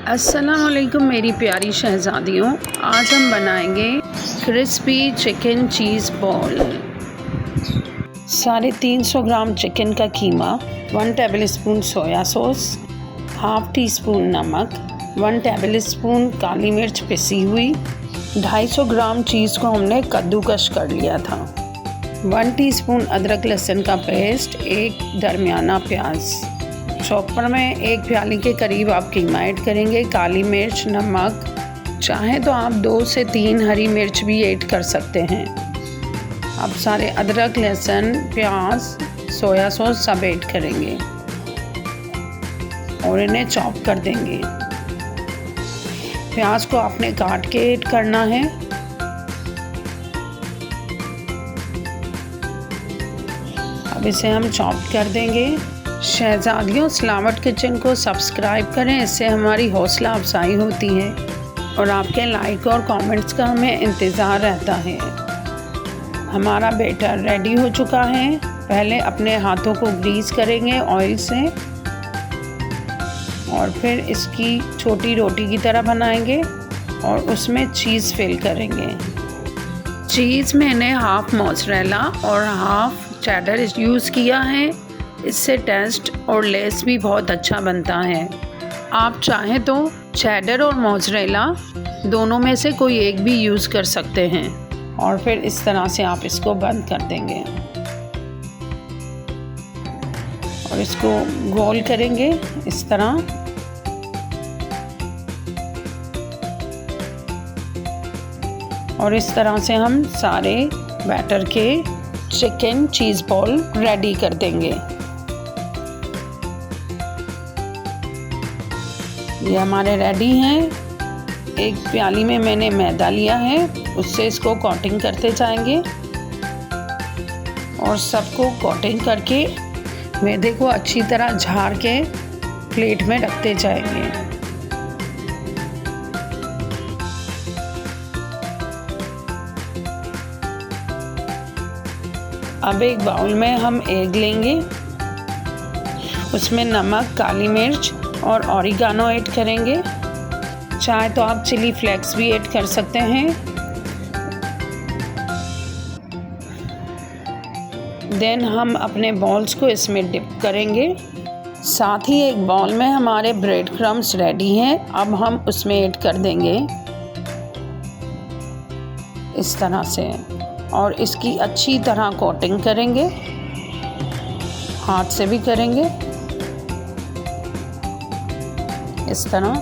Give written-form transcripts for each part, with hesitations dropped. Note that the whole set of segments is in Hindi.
अस्सलाम वालेकुम मेरी प्यारी शहज़ादियों। आज हम बनाएंगे क्रिस्पी चिकन चीज़ बॉल। 350 ग्राम चिकन का कीमा, 1 table spoon soya sauce, half tea spoon नमक, 1 टेबल स्पून काली मिर्च पिसी हुई, 250 ग्राम चीज़ को हमने कद्दूकश कर लिया था, 1 टीस्पून अदरक लहसुन का पेस्ट, एक दरमियाना प्याज। चॉपर में 1 प्याली के करीब आप कीमा ऐड करेंगे, काली मिर्च, नमक, चाहे तो आप 2 से 3 हरी मिर्च भी ऐड कर सकते हैं। अब सारे अदरक लहसुन प्याज सोया सॉस सब ऐड करेंगे और इन्हें चॉप कर देंगे। प्याज को आपने काट के ऐड करना है। अब इसे हम चॉप कर देंगे। शहज़ादियों, स्लावट किचन को सब्सक्राइब करें, इससे हमारी हौसला अफजाई होती है और आपके लाइक और कमेंट्स का हमें इंतज़ार रहता है। हमारा बैटर रेडी हो चुका है। पहले अपने हाथों को ग्रीस करेंगे ऑयल से और फिर इसकी छोटी रोटी की तरह बनाएंगे और उसमें चीज़ फिल करेंगे। चीज़ मैंने हाफ़ मोज़रेला और हाफ़ चेडर यूज़ किया है। इससे टेस्ट और लेस भी बहुत अच्छा बनता है। आप चाहें तो चेडर और मोज़रेला दोनों में से कोई एक भी यूज़ कर सकते हैं और फिर इस तरह से आप इसको बंद कर देंगे और इसको गोल करेंगे इस तरह। और इस तरह से हम सारे बैटर के चिकन चीज़ बॉल रेडी कर देंगे। ये हमारे रेडी हैं। एक प्याली में मैंने मैदा लिया है, उससे इसको कोटिंग करते जाएंगे और सबको कोटिंग करके मैदे को अच्छी तरह झाड़ के प्लेट में रखते जाएंगे। अब एक बाउल में हम एग लेंगे, उसमें नमक, काली मिर्च और ऑरिगानो ऐड करेंगे। चाहे तो आप चिली फ्लेक्स भी ऐड कर सकते हैं। देन हम अपने बॉल्स को इसमें डिप करेंगे। साथ ही एक बॉल में हमारे ब्रेड क्रम्स रेडी हैं। अब हम उसमें ऐड कर देंगे इस तरह से और इसकी अच्छी तरह कोटिंग करेंगे, हाथ से भी करेंगे इस तरह।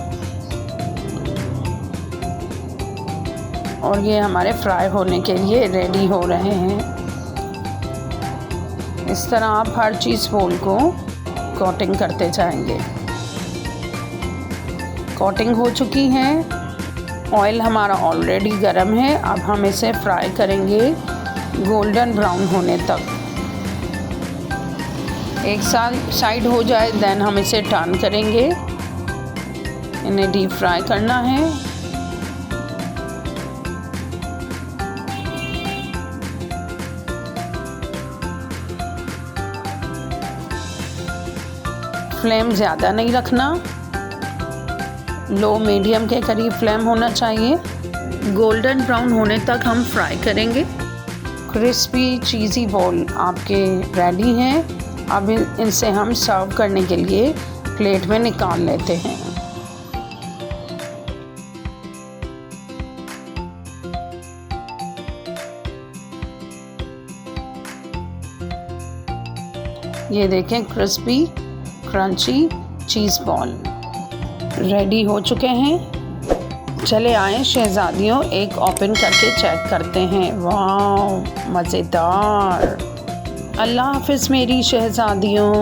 और ये हमारे फ्राई होने के लिए रेडी हो रहे हैं। इस तरह आप हर चीज़ बॉल को कोटिंग करते जाएंगे। कोटिंग हो चुकी है। ऑयल हमारा ऑलरेडी गर्म है। अब हम इसे फ्राई करेंगे गोल्डन ब्राउन होने तक। एक साइड हो जाए देन हम इसे टर्न करेंगे। इन्हें डीप फ्राई करना है। फ्लेम ज़्यादा नहीं रखना, लो मीडियम के करीब फ्लेम होना चाहिए। गोल्डन ब्राउन होने तक हम फ्राई करेंगे। क्रिस्पी चीज़ी बॉल आपके रेडी हैं। अब इनसे हम सर्व करने के लिए प्लेट में निकाल लेते हैं। ये देखें, क्रिस्पी क्रंची चीज़ बॉल रेडी हो चुके हैं। चले आए शहज़ादियों, एक ओपन करके चेक करते हैं। वाह, मज़ेदार। अल्लाह हाफ़िज़ मेरी शहज़ादियों।